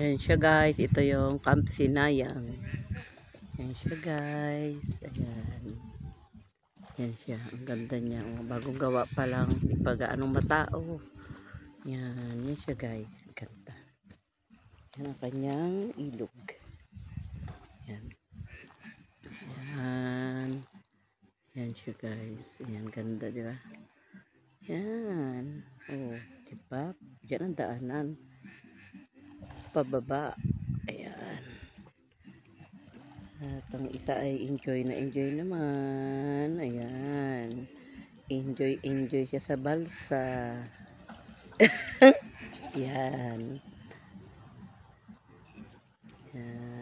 Ayan siya guys, ito yung Camp Sinayang. Ayan siya guys, ayan. Ayan siya, ang ganda niya. Bagong gawa pa lang, di pa gaanong matao. Ayan, yan siya guys, ganda. Ayan ang kanyang ilog. Ayan. Ayan. Ayan siya guys, ayan ganda diba? Ayan, oh, diba? Diyan ang daanan. Pababa. Ayan. At ang isa ay enjoy na enjoy naman. Ayan. Enjoy siya sa balsa. Ayan. Ayan.